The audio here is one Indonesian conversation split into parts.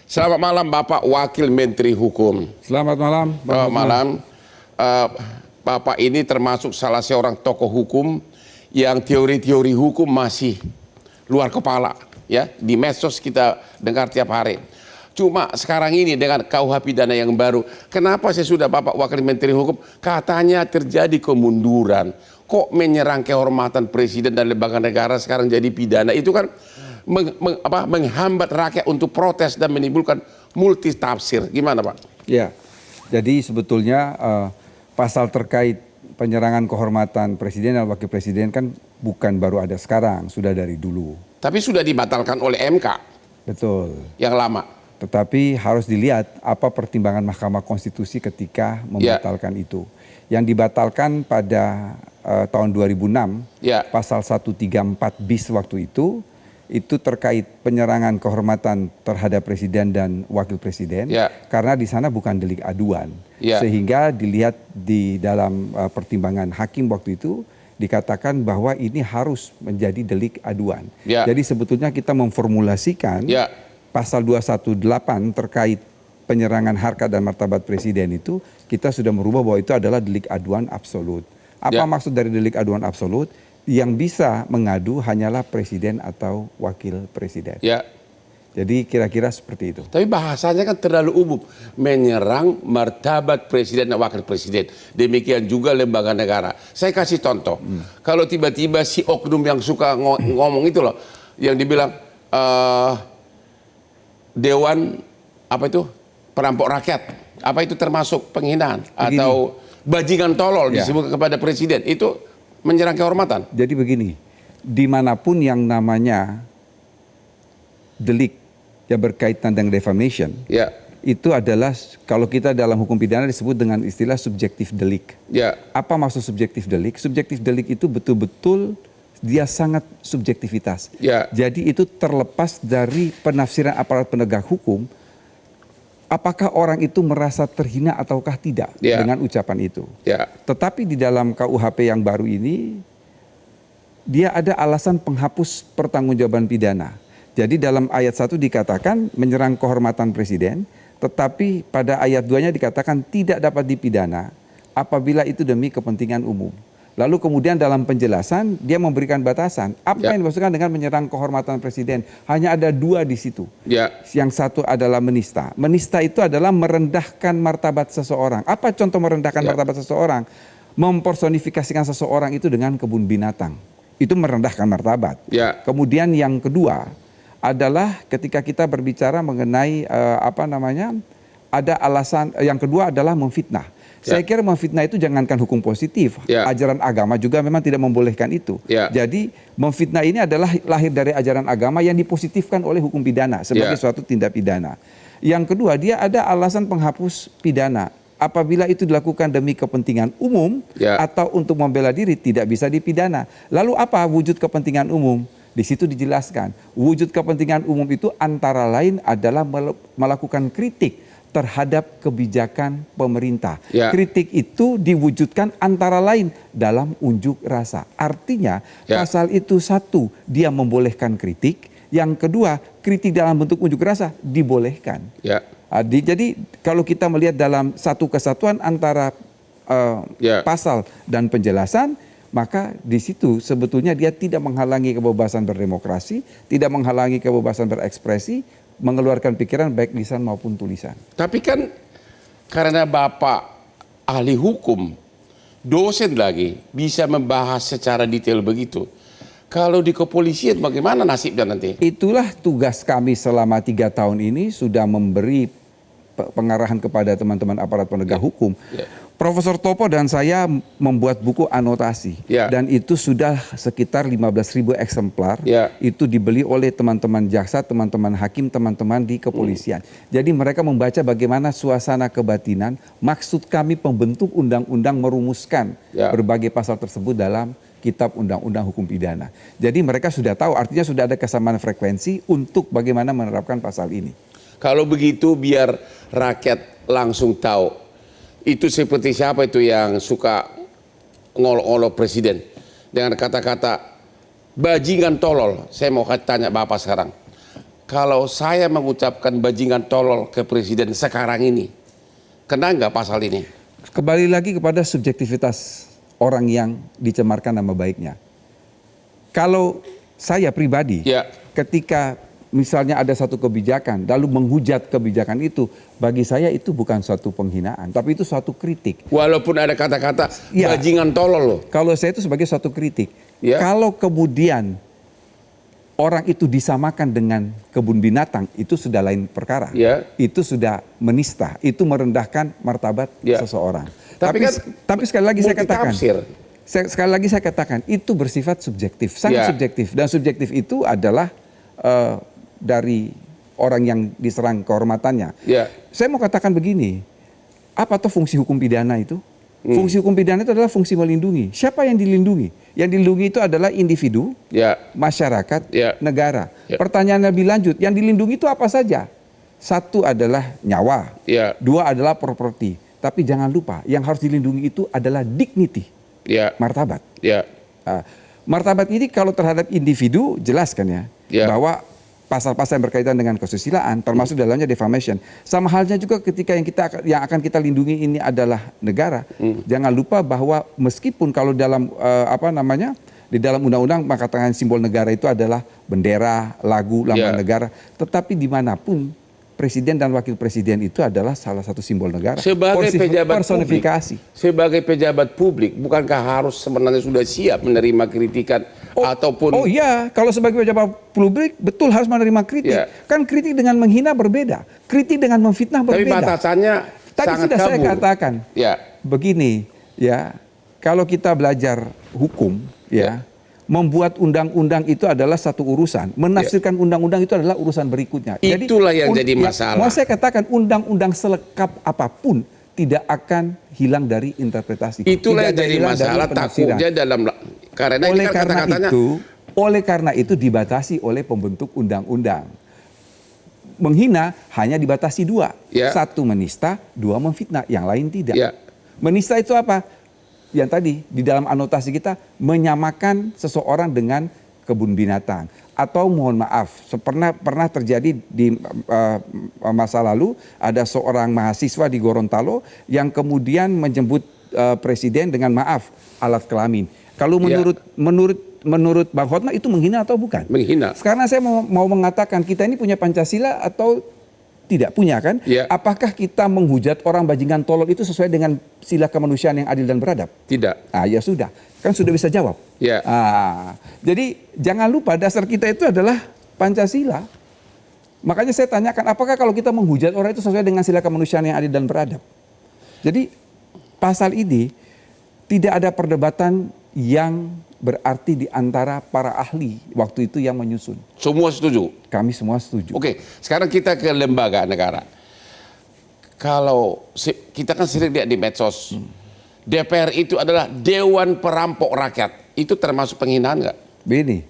Selamat malam Bapak Wakil Menteri Hukum. Selamat malam. Selamat malam. Bapak ini termasuk salah seorang tokoh hukum yang teori-teori hukum masih luar kepala. Ya, di medsos kita dengar tiap hari. Cuma sekarang ini dengan KUH pidana yang baru, kenapa saya sudah Bapak Wakil Menteri Hukum katanya terjadi kemunduran? Kok menyerang kehormatan presiden dan lembaga negara sekarang jadi pidana? Itu kan menghambat rakyat untuk protes dan menimbulkan multi tafsir. Gimana Pak? Ya, jadi sebetulnya pasal terkait penyerangan kehormatan presiden dan wakil presiden kan bukan baru ada sekarang, sudah dari dulu. Tapi sudah dibatalkan oleh MK. Betul. Yang lama. Tetapi harus dilihat apa pertimbangan Mahkamah Konstitusi ketika membatalkan itu. Yang dibatalkan pada tahun 2006, pasal 134 bis waktu itu terkait penyerangan kehormatan terhadap presiden dan wakil presiden, karena di sana bukan delik aduan, sehingga dilihat di dalam pertimbangan hakim waktu itu dikatakan bahwa ini harus menjadi delik aduan. Jadi sebetulnya kita memformulasikan pasal 218 terkait penyerangan harkat dan martabat presiden itu, kita sudah merubah bahwa itu adalah delik aduan absolut. Apa maksud dari delik aduan absolut? Yang bisa mengadu hanyalah presiden atau wakil presiden. Jadi kira-kira seperti itu. Tapi bahasanya kan terlalu umum. Menyerang martabat presiden dan wakil presiden. Demikian juga lembaga negara. Saya kasih contoh. Kalau tiba-tiba si oknum yang suka ngomong itu loh. Yang dibilang Dewan apa itu? Perampok rakyat. Apa itu termasuk penghinaan? Atau bajingan tolol disebut kepada presiden. Itu menyerang kehormatan. Jadi begini, dimanapun yang namanya delik yang berkaitan dengan defamation, itu adalah kalau kita dalam hukum pidana disebut dengan istilah subjektif delik. Apa maksud subjektif delik? Subjektif delik itu betul-betul dia sangat subjektivitas. Jadi itu terlepas dari penafsiran aparat penegak hukum. Apakah orang itu merasa terhina ataukah tidak dengan ucapan itu. Tetapi di dalam KUHP yang baru ini, dia ada alasan penghapus pertanggungjawaban pidana. Jadi dalam ayat 1 dikatakan menyerang kehormatan presiden, tetapi pada ayat 2-nya dikatakan tidak dapat dipidana apabila itu demi kepentingan umum. Lalu kemudian dalam penjelasan dia memberikan batasan. Apa yang dimaksudkan dengan menyerang kehormatan presiden? Hanya ada 2 di situ. Yang satu adalah menista. Menista itu adalah merendahkan martabat seseorang. Apa contoh merendahkan martabat seseorang? Mempersonifikasikan seseorang itu dengan kebun binatang. Itu merendahkan martabat. Kemudian yang kedua adalah ketika kita berbicara mengenai ada alasan yang kedua adalah memfitnah. Saya kira memfitnah itu jangankan hukum positif, ajaran agama juga memang tidak membolehkan itu. Jadi memfitnah ini adalah lahir dari ajaran agama yang dipositifkan oleh hukum pidana sebagai suatu tindak pidana. Yang kedua, dia ada alasan penghapus pidana. Apabila itu dilakukan demi kepentingan umum atau untuk membela diri tidak bisa dipidana. Lalu apa wujud kepentingan umum? Di situ dijelaskan, wujud kepentingan umum itu antara lain adalah melakukan kritik terhadap kebijakan pemerintah. Kritik itu diwujudkan antara lain dalam unjuk rasa. Artinya pasal itu satu, dia membolehkan kritik. Yang kedua, kritik dalam bentuk unjuk rasa dibolehkan. Jadi kalau kita melihat dalam satu kesatuan antara pasal dan penjelasan, maka di situ sebetulnya dia tidak menghalangi kebebasan berdemokrasi, tidak menghalangi kebebasan berekspresi, mengeluarkan pikiran baik lisan maupun tulisan. Tapi kan karena Bapak ahli hukum, dosen lagi, bisa membahas secara detail begitu. Kalau di kepolisian bagaimana nasibnya nanti? Itulah tugas kami selama 3 tahun ini, sudah memberi pengarahan kepada teman-teman aparat penegak hukum. Profesor Topo dan saya membuat buku anotasi dan itu sudah sekitar 15.000 eksemplar. Itu dibeli oleh teman-teman jaksa, teman-teman hakim, teman-teman di kepolisian. Jadi mereka membaca bagaimana suasana kebatinan, maksud kami pembentuk undang-undang merumuskan berbagai pasal tersebut dalam kitab undang-undang hukum pidana. Jadi mereka sudah tahu, artinya sudah ada kesamaan frekuensi untuk bagaimana menerapkan pasal ini. Kalau begitu biar rakyat langsung tahu. Itu seperti siapa itu yang suka ngolok-ngolok presiden dengan kata-kata bajingan tolol. Saya mau tanya Bapak sekarang. kalau saya mengucapkan bajingan tolol ke presiden sekarang ini, kena nggak pasal ini? Kembali lagi kepada subjektivitas orang yang dicemarkan nama baiknya. Kalau saya pribadi, Ya. ketika misalnya ada satu kebijakan, lalu menghujat kebijakan itu, bagi saya itu bukan suatu penghinaan, tapi itu suatu kritik. Walaupun ada kata-kata Ya. bajingan tolol loh. Kalau saya itu sebagai suatu kritik. Ya. Kalau kemudian orang itu disamakan dengan kebun binatang, itu sudah lain perkara. Ya. Itu sudah menista, itu merendahkan martabat Ya. seseorang. Tapi kan tapi sekali lagi saya katakan, multitafsir. sekali lagi saya katakan, itu bersifat subjektif, sangat Ya. subjektif. Dan subjektif itu adalah dari orang yang diserang kehormatannya. Ya. Saya mau katakan begini, apa tuh fungsi hukum pidana itu? Fungsi hukum pidana itu adalah fungsi melindungi. Siapa yang dilindungi? Yang dilindungi itu adalah individu, Ya. masyarakat, Ya. negara. Ya. Pertanyaan lebih lanjut, yang dilindungi itu apa saja? Satu adalah nyawa, Ya. dua adalah properti. Tapi jangan lupa, yang harus dilindungi itu adalah dignity, Ya. martabat. Ya. Nah, martabat ini kalau terhadap individu jelas kan ya, Ya. bahwa pasal-pasal yang berkaitan dengan kesusilaan, termasuk dalamnya defamation. Sama halnya juga ketika yang akan kita lindungi ini adalah negara. Jangan lupa bahwa meskipun kalau dalam di dalam undang-undang mengatakan simbol negara itu adalah bendera, lagu, lambang Ya. negara, tetapi dimanapun presiden dan wakil presiden itu adalah salah satu simbol negara. Sebagai pejabat personifikasi. publik, sebagai pejabat publik, bukankah harus sebenarnya sudah siap menerima kritikan ataupun? Oh iya, kalau sebagai pejabat publik betul harus menerima kritik. Ya. Kan kritik dengan menghina berbeda, kritik dengan memfitnah Tapi berbeda. batasannya Tadi sangat sudah saya kabur. katakan. Ya. Begini, ya, kalau kita belajar hukum, ya, membuat undang-undang itu adalah satu urusan, menafsirkan undang-undang itu adalah urusan berikutnya. Itulah yang jadi masalah. Mau saya katakan undang-undang selekap apapun tidak akan hilang dari interpretasi. Itulah Tidak yang jadi hilang dari masalah, penafsiran. takutnya dalam karena ini Oleh kan karena kata-katanya oleh karena itu dibatasi oleh pembentuk undang-undang. Menghina hanya dibatasi dua, Ya. satu menista, dua memfitnah, yang lain tidak. Ya. Menista itu apa? Yang tadi di dalam anotasi kita menyamakan seseorang dengan kebun binatang, atau mohon maaf, pernah terjadi di masa lalu ada seorang mahasiswa di Gorontalo yang kemudian menjemput presiden dengan maaf alat kelamin. Kalau menurut Bang Hotma itu menghina atau bukan? menghina. Sekarang saya mau mengatakan kita ini punya Pancasila atau tidak punya kan? Ya. Apakah kita menghujat orang bajingan tolol itu sesuai dengan sila kemanusiaan yang adil dan beradab? Tidak. Ah ya sudah, kan sudah bisa jawab. Ya. Jadi jangan lupa dasar kita itu adalah Pancasila. Makanya saya tanyakan, apakah kalau kita menghujat orang itu sesuai dengan sila kemanusiaan yang adil dan beradab? Jadi pasal ini tidak ada perdebatan yang berarti di antara para ahli waktu itu yang menyusun. Semua setuju. Kami semua setuju. Oke, sekarang kita ke lembaga negara. Kalau kita kan sering lihat di medsos, DPR itu adalah Dewan Perampok Rakyat. Itu termasuk penghinaan nggak? Begini,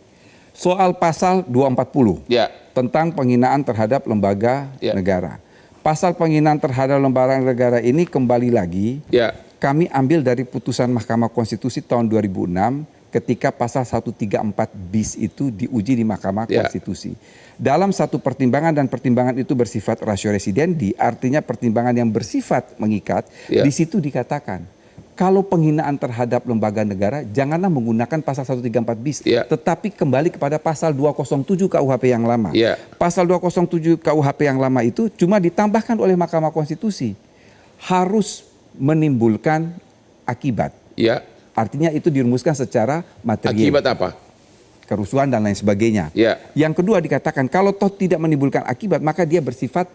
soal pasal 240 Ya. tentang penghinaan terhadap lembaga Ya. negara. Pasal penghinaan terhadap lembaga negara ini kembali lagi Ya. kami ambil dari putusan Mahkamah Konstitusi tahun 2006 ketika pasal 134 bis itu diuji di Mahkamah Ya. Konstitusi. Dalam satu pertimbangan dan pertimbangan itu bersifat ratio residendi, artinya pertimbangan yang bersifat mengikat, Ya. di situ dikatakan kalau penghinaan terhadap lembaga negara janganlah menggunakan pasal 134 bis, Ya. tetapi kembali kepada pasal 207 KUHP yang lama. Ya. Pasal 207 KUHP yang lama itu cuma ditambahkan oleh Mahkamah Konstitusi harus menimbulkan akibat. Ya. Artinya itu dirumuskan secara material. Akibat apa? Kerusuhan dan lain sebagainya. Ya. Yang kedua dikatakan kalau toh tidak menimbulkan akibat maka dia bersifat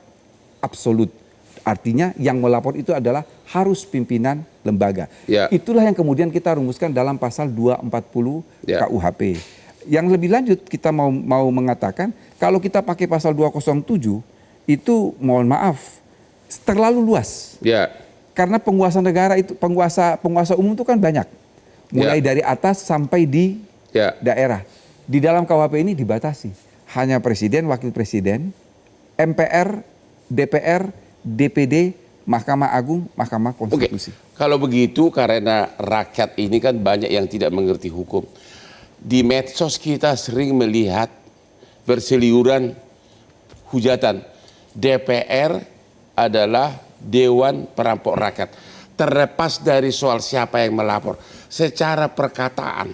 absolut. Artinya yang melapor itu adalah harus pimpinan lembaga. Ya. Itulah yang kemudian kita rumuskan dalam pasal 240 Ya. KUHP. Yang lebih lanjut kita mau mengatakan kalau kita pakai pasal 207 itu mohon maaf terlalu luas. Ya. Karena penguasa negara itu penguasa umum itu kan banyak. Mulai dari atas sampai di Ya. daerah. Di dalam KUHP ini dibatasi. Hanya presiden, wakil presiden, MPR, DPR, DPD, Mahkamah Agung, Mahkamah Oke. Konstitusi. Kalau begitu karena rakyat ini kan banyak yang tidak mengerti hukum. Di medsos kita sering melihat berseliuran hujatan. DPR adalah Dewan Perampok Rakyat. Terlepas dari soal siapa yang melapor, secara perkataan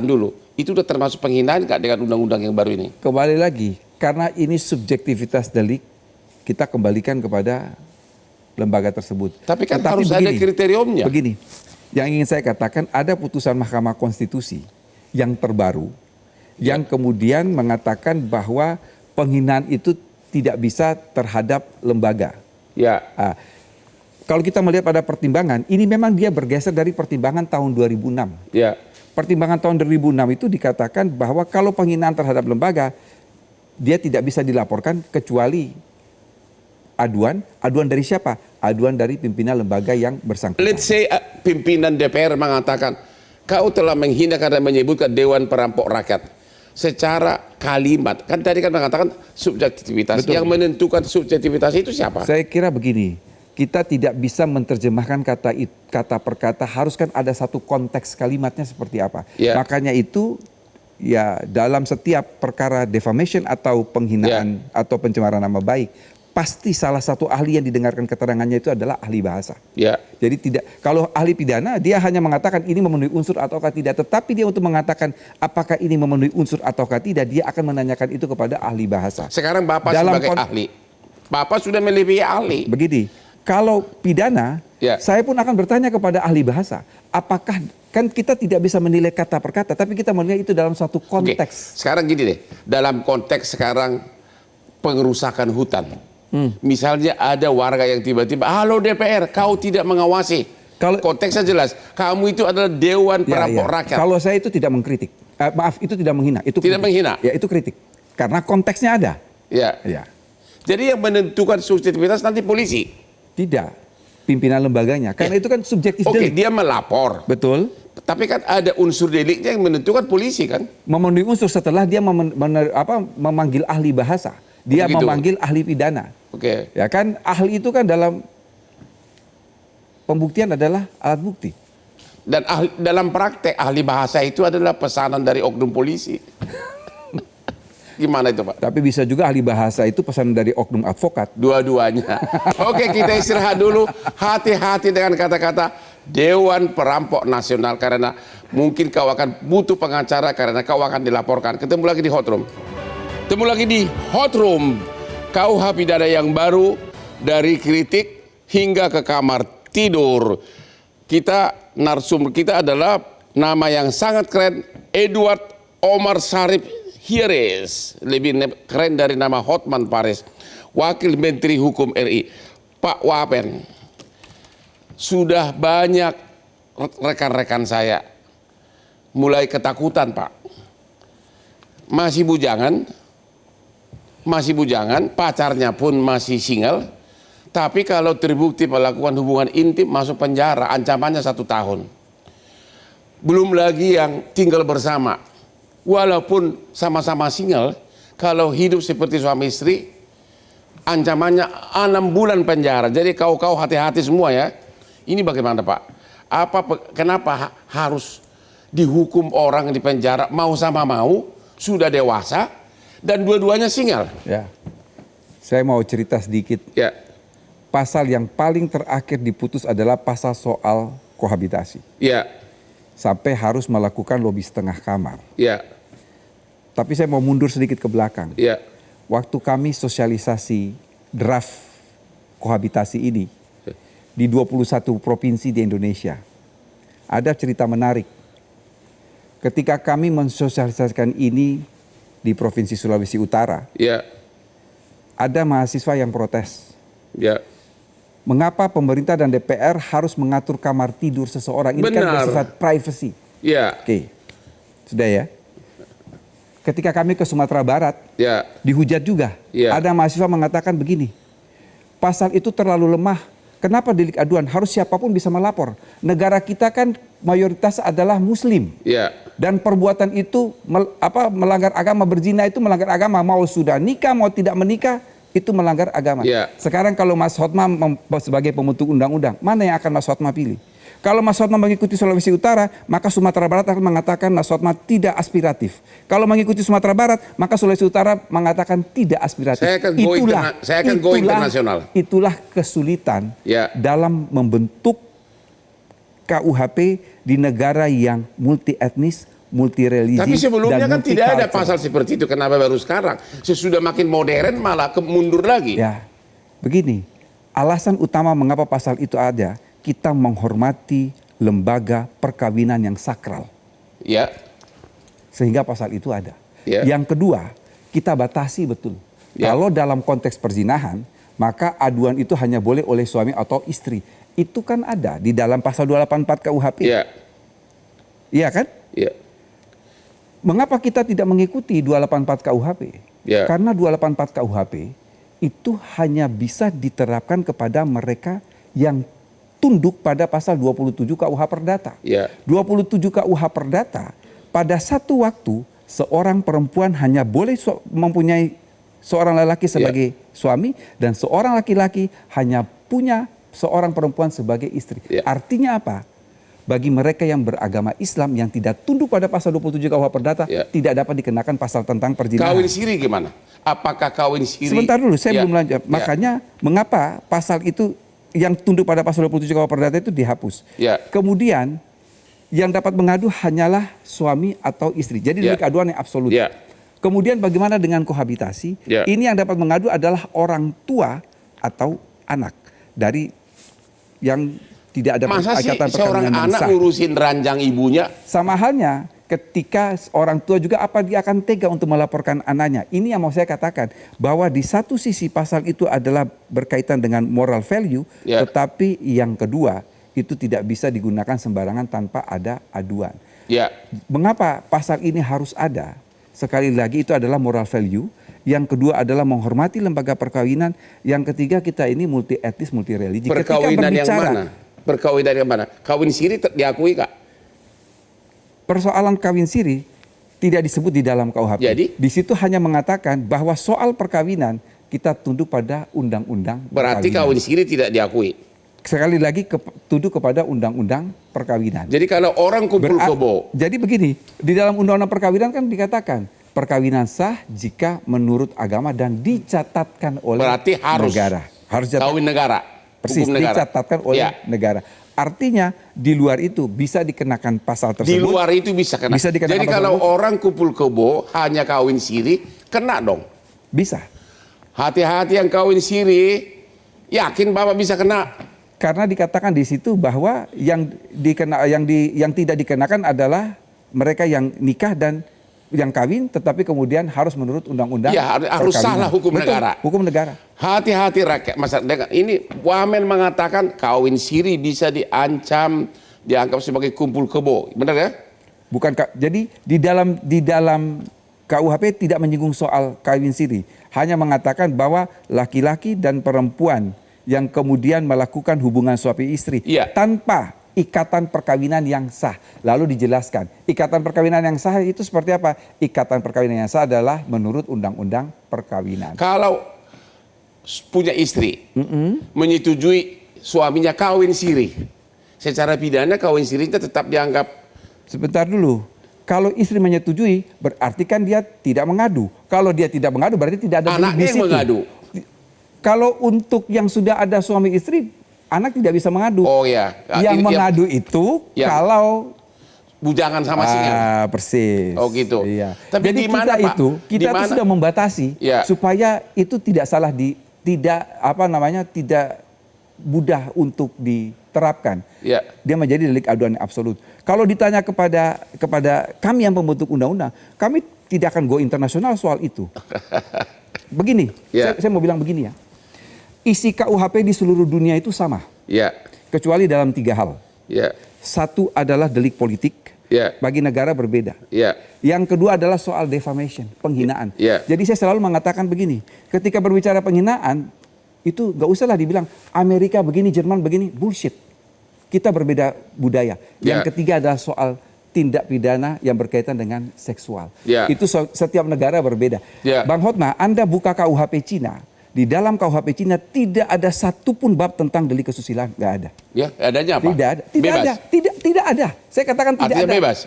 dulu, itu udah termasuk penghinaan nggak dengan undang-undang yang baru ini? Kembali lagi, karena ini subjektivitas delik, kita kembalikan kepada lembaga tersebut. Tapi kan Tetapi harus ada kriteriumnya. Begini, yang ingin saya katakan, ada putusan Mahkamah Konstitusi yang terbaru, yang kemudian mengatakan bahwa penghinaan itu tidak bisa terhadap lembaga. Ya. Kalau kita melihat pada pertimbangan, ini memang dia bergeser dari pertimbangan tahun 2006. Ya. Pertimbangan tahun 2006 itu dikatakan bahwa kalau penghinaan terhadap lembaga, dia tidak bisa dilaporkan kecuali aduan dari siapa? Aduan dari pimpinan lembaga yang bersangkutan. Let's say pimpinan DPR mengatakan, kau telah menghina karena menyebutkan Dewan Perampok Rakyat. Secara kalimat, kan tadi kan mengatakan subjektivitas. Betul. Yang menentukan subjektivitas itu siapa? Saya kira begini, kita tidak bisa menerjemahkan kata per kata, harus kan ada satu konteks kalimatnya seperti apa. Ya. Makanya itu ya dalam setiap perkara defamation atau penghinaan atau pencemaran nama baik, pasti salah satu ahli yang didengarkan keterangannya itu adalah ahli bahasa. Ya. Jadi tidak, kalau ahli pidana dia hanya mengatakan ini memenuhi unsur ataukah tidak, tetapi dia untuk mengatakan apakah ini memenuhi unsur ataukah tidak, dia akan menanyakan itu kepada ahli bahasa. Sekarang Bapak sebagai ahli, Bapak sudah melebihi ahli. Begini, kalau pidana, saya pun akan bertanya kepada ahli bahasa, apakah, kan kita tidak bisa menilai kata per kata, tapi kita menilai itu dalam satu konteks. Sekarang gini deh, dalam konteks sekarang pengerusakan hutan. Misalnya ada warga yang tiba-tiba, halo DPR, kau tidak mengawasi. Kalau konteksnya jelas, kamu itu adalah Dewan Perampok Rakyat. Kalau saya itu tidak mengkritik, maaf, itu tidak menghina. Itu tidak menghina? Ya, itu kritik. Karena konteksnya ada. Ya. Jadi yang menentukan subjektivitas nanti polisi? Tidak, pimpinan lembaganya. Karena itu kan subjektif delik. Dia melapor. Betul. Tapi kan ada unsur deliknya yang menentukan polisi kan? Memenuhi unsur setelah dia memanggil ahli bahasa. Dia memanggil ahli pidana. Ya kan, ahli itu kan dalam pembuktian adalah alat bukti. Dan dalam praktek ahli bahasa itu adalah pesanan dari oknum polisi. Gimana itu Pak? Tapi bisa juga ahli bahasa itu pesanan dari oknum advokat. Dua-duanya. Oke, kita istirahat dulu. Hati-hati dengan kata-kata Dewan Perampok Nasional, karena mungkin kau akan butuh pengacara karena kau akan dilaporkan. Ketemu lagi di Hot Room. Ketemu lagi di Hot Room. KUH pidana yang baru, dari kritik hingga ke kamar tidur. Kita, narsum kita adalah nama yang sangat keren, Edward Omar Sharif Hires, lebih keren dari nama Hotman Paris, Wakil Menteri Hukum RI. Pak Wapen, sudah banyak rekan-rekan saya mulai ketakutan Pak. Masih bujangan, pacarnya pun masih single, tapi kalau terbukti melakukan hubungan intim masuk penjara, ancamannya 1 tahun. Belum lagi yang tinggal bersama, walaupun sama-sama single, kalau hidup seperti suami istri, ancamannya 6 bulan penjara. Jadi kau hati-hati semua ya. Ini bagaimana Pak? Kenapa harus dihukum orang di penjara mau sama mau, sudah dewasa, dan dua-duanya single? Ya, saya mau cerita sedikit. Ya. Pasal yang paling terakhir diputus adalah pasal soal kohabitasi. Ya. Sampai harus melakukan lobi setengah kamar. Ya. Tapi saya mau mundur sedikit ke belakang. Ya. Waktu kami sosialisasi draft kohabitasi ini di 21 provinsi di Indonesia, ada cerita menarik. Ketika kami mensosialisasikan ini di Provinsi Sulawesi Utara, ada mahasiswa yang protes. Mengapa pemerintah dan DPR harus mengatur kamar tidur seseorang? Ini kan bersifat privacy. Oke, sudah ya. Ketika kami ke Sumatera Barat, dihujat juga. Ada mahasiswa mengatakan begini, pasal itu terlalu lemah. Kenapa delik aduan? Harus siapapun bisa melapor. Negara kita kan mayoritas adalah Muslim. Dan perbuatan itu melanggar agama, berzina itu melanggar agama. Mau sudah nikah, mau tidak menikah, itu melanggar agama. Sekarang kalau Mas Hotma sebagai pembentuk undang-undang, mana yang akan Mas Hotma pilih? Kalau Mas Hotma mengikuti Sulawesi Utara, maka Sumatera Barat akan mengatakan Mas Hotma tidak aspiratif. Kalau mengikuti Sumatera Barat, maka Sulawesi Utara mengatakan tidak aspiratif. Saya akan go internasional. Itulah kesulitan dalam membentuk KUHP di negara yang multi etnis, multi religi. Tapi sebelumnya kan tidak ada pasal seperti itu. Kenapa baru sekarang? Sesudah makin modern malah mundur lagi. Ya, begini. Alasan utama mengapa pasal itu ada, kita menghormati lembaga perkawinan yang sakral. Ya. Sehingga pasal itu ada. Ya. Yang kedua, kita batasi betul. Ya. Kalau dalam konteks perzinahan, maka aduan itu hanya boleh oleh suami atau istri. Itu kan ada di dalam pasal 284 KUHP. Iya. Iya kan? Iya. Mengapa kita tidak mengikuti 284 KUHP? Ya. Karena 284 KUHP itu hanya bisa diterapkan kepada mereka yang tunduk pada pasal 27 KUH Perdata. Ya. 27 KUH Perdata, pada satu waktu seorang perempuan hanya boleh mempunyai seorang lelaki sebagai suami dan seorang laki-laki hanya punya seorang perempuan sebagai istri. Ya. Artinya apa? Bagi mereka yang beragama Islam yang tidak tunduk pada pasal 27 KUH Perdata tidak dapat dikenakan pasal tentang perzinahan. Kawin siri gimana? Apakah kawin siri? Sebentar dulu, saya belum lanjut. Makanya mengapa pasal itu yang tunduk pada pasal 27 KUH Perdata itu dihapus. Kemudian yang dapat mengadu hanyalah suami atau istri. Jadi delik aduan yang absolut. Kemudian bagaimana dengan kohabitasi? Ini yang dapat mengadu adalah orang tua atau anak dari yang tidak ada masa sih ikatan seorang anak sah. ngurusin ranjang ibunya? Sama halnya ketika orang tua juga apa dia akan tega untuk melaporkan anaknya. Ini yang mau saya katakan, bahwa di satu sisi pasal itu adalah berkaitan dengan moral value, tetapi yang kedua itu tidak bisa digunakan sembarangan tanpa ada aduan. Mengapa pasal ini harus ada? Sekali lagi itu adalah moral value. Yang kedua adalah menghormati lembaga perkawinan. Yang ketiga kita ini multi etnis, multi religi. Perkawinan yang mana? Perkawinan yang mana? Kawin siri diakui Kak? Persoalan kawin siri tidak disebut di dalam KUHP. Jadi? Di situ hanya mengatakan bahwa soal perkawinan kita tunduk pada undang-undang. Berarti kawin siri tidak diakui? Sekali lagi tunduk kepada undang-undang perkawinan. Jadi kalau orang kumpul kebo. Jadi begini, di dalam undang-undang perkawinan kan dikatakan perkawinan sah jika menurut agama dan dicatatkan oleh negara. Harus kawin negara. Persis, dicatatkan oleh negara. Artinya di luar itu bisa dikenakan pasal tersebut. Di luar itu bisa kena. Jadi kalau orang kumpul kebo hanya kawin siri, kena dong? Bisa. Hati-hati yang kawin siri, yakin Bapak bisa kena? Karena dikatakan di situ bahwa yang tidak dikenakan adalah mereka yang nikah dan yang kawin, tetapi kemudian harus menurut undang-undang. Ya, harus salah hukum negara. Hukum negara. Hati-hati rakyat masyarakat. Ini Wamen mengatakan kawin siri bisa diancam, dianggap sebagai kumpul kebo, benar ya? Bukan. Jadi di dalam KUHP tidak menyinggung soal kawin siri, hanya mengatakan bahwa laki-laki dan perempuan yang kemudian melakukan hubungan suami istri tanpa ikatan perkawinan yang sah. Lalu dijelaskan, ikatan perkawinan yang sah itu seperti apa? Ikatan perkawinan yang sah adalah menurut undang-undang perkawinan. Kalau punya istri, menyetujui suaminya kawin siri, secara pidana kawin sirinya tetap dianggap. Sebentar dulu, kalau istri menyetujui berarti kan dia tidak mengadu. Kalau dia tidak mengadu berarti tidak ada anaknya yang mengadu. Kalau untuk yang sudah ada suami istri, anak tidak bisa mengadu. Oh ya. Yang mengadu itu kalau bujangan sama singa. Persis. Oh gitu. Iya. Tapi jadi dimana, kita itu sudah membatasi supaya itu tidak salah tidak mudah untuk diterapkan. Dia menjadi delik aduan absolut. Kalau ditanya kepada kami yang pembentuk undang-undang, kami tidak akan go internasional soal itu. Begini, saya mau bilang begini ya. Isi KUHP di seluruh dunia itu sama. Kecuali dalam 3 hal. Satu adalah delik politik. Bagi negara berbeda. Yang kedua adalah soal defamation, penghinaan. Jadi saya selalu mengatakan begini, ketika berbicara penghinaan, itu gak usahlah dibilang Amerika begini, Jerman begini, bullshit. Kita berbeda budaya. Yang ketiga adalah soal tindak pidana yang berkaitan dengan seksual. Itu setiap negara berbeda. Bang Hotma, Anda buka KUHP Cina, Di dalam KUHP Cina tidak ada satupun bab tentang delik kesusilaan, nggak ada. Ya, adanya apa? Tidak ada, tidak Bebas. ada, tidak ada. Saya katakan tidak Artinya ada. bebas.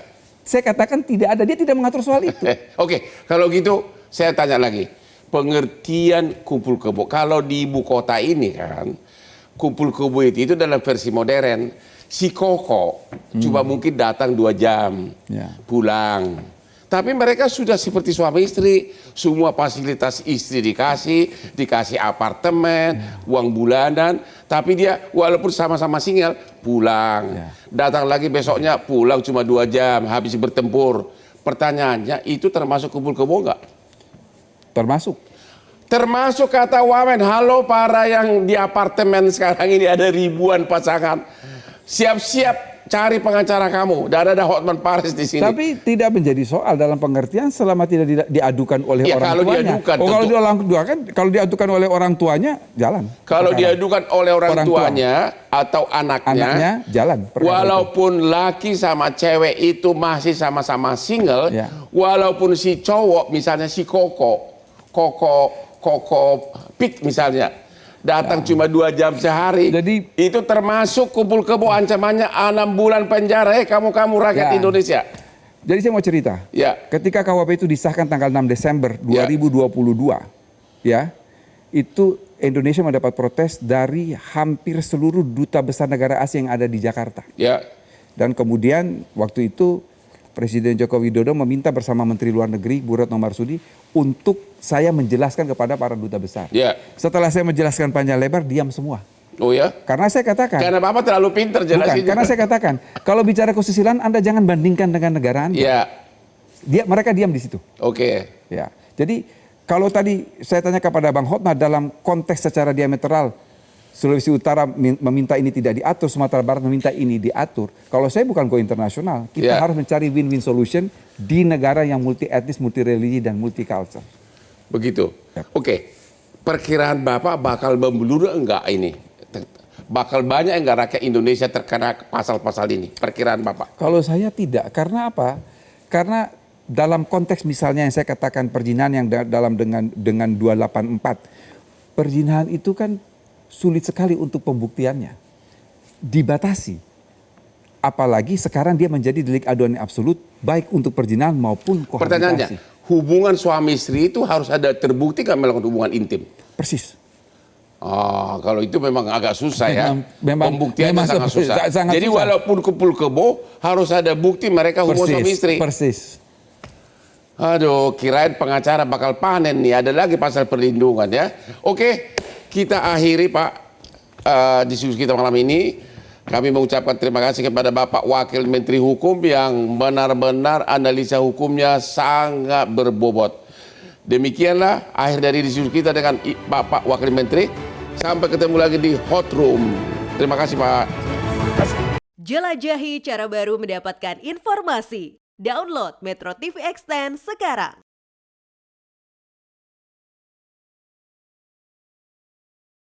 Saya katakan tidak ada, dia tidak mengatur soal itu. Oke, kalau gitu saya tanya lagi. Pengertian kumpul kebo. Kalau di ibu kota ini kan, kumpul kebo itu dalam versi modern. Si koko cuma mungkin datang 2 jam, Ya. pulang. Tapi mereka sudah seperti suami istri, semua fasilitas istri dikasih apartemen, uang bulanan. Tapi dia walaupun sama-sama single, pulang. Ya. Datang lagi besoknya, pulang cuma 2 jam, habis bertempur. Pertanyaannya, itu termasuk kumpul kebo nggak? Termasuk. Termasuk kata Wamen, halo para yang di apartemen sekarang ini ada ribuan pasangan. Siap-siap cari pengacara kamu. Dan ada Hotman Paris di sini. Tapi tidak menjadi soal dalam pengertian selama tidak diadukan oleh Ya, orang kalau tuanya. diadukan, kalau tentu. kalau diadukan oleh orang tuanya, jalan. Kalau perkara. diadukan oleh orang Orang tua. tuanya atau anaknya, jalan. perkara itu. walaupun laki sama cewek itu masih sama-sama single, Ya. walaupun si cowok misalnya si Koko Pik misalnya datang cuma 2 jam sehari, Jadi- itu termasuk kumpul kebo, ancamannya 6 bulan penjara. Kamu rakyat Ya. Indonesia. Jadi saya mau cerita. Ya. Ketika KUHP itu disahkan tanggal 6 Desember 2022, ya, itu Indonesia mendapat protes dari hampir seluruh duta besar negara asing yang ada di Jakarta. Ya, Dan kemudian waktu itu Presiden Joko Widodo meminta bersama Menteri Luar Negeri Bu Retno Marsudi untuk saya menjelaskan kepada para duta besar. ya. Setelah saya menjelaskan panjang lebar, diam semua. Oh ya. Karena saya katakan, Karena Bapak terlalu pinter bukan, jelasin. karena saya katakan, kalau bicara kesusilaan Anda jangan bandingkan dengan negara Anda. Ya, Mereka diam di situ. oke. Ya, jadi kalau tadi saya tanya kepada Bang Hotma dalam konteks secara diametral, Sulawesi Utara meminta ini tidak diatur, Sumatera Barat meminta ini diatur. Kalau saya bukan go internasional, kita Ya. harus mencari win-win solution di negara yang multi etnis, multi religi dan multi culture. Begitu. Ya. Oke. Perkiraan Bapak bakal membludak enggak ini? Bakal banyak enggak rakyat Indonesia terkena pasal-pasal ini? Perkiraan Bapak. Kalau saya tidak, karena apa? Karena dalam konteks misalnya yang saya katakan perzinahan yang dalam dengan 284, perzinahan itu kan sulit sekali untuk pembuktiannya, dibatasi. Apalagi sekarang dia menjadi delik aduan yang absolut, baik untuk perzinahan maupun kohabitasi. Pertanyaannya, hubungan suami istri itu harus ada terbukti kan melakukan hubungan intim? Persis. Kalau itu memang agak susah ya. Memang Pembuktiannya sangat susah. sangat Jadi susah. walaupun kumpul kebo harus ada bukti mereka hubungan suami istri. Persis. Aduh, kirain pengacara bakal panen nih. Ada lagi pasal perlindungan ya. Oke, kita akhiri Pak diskusi kita malam ini. Kami mengucapkan terima kasih kepada Bapak Wakil Menteri Hukum yang benar-benar analisa hukumnya sangat berbobot. Demikianlah akhir dari diskusi kita dengan Bapak Wakil Menteri. Sampai ketemu lagi di Hot Room. Terima kasih Pak. Jelajahi cara baru mendapatkan informasi. Download Metro TV Extend sekarang.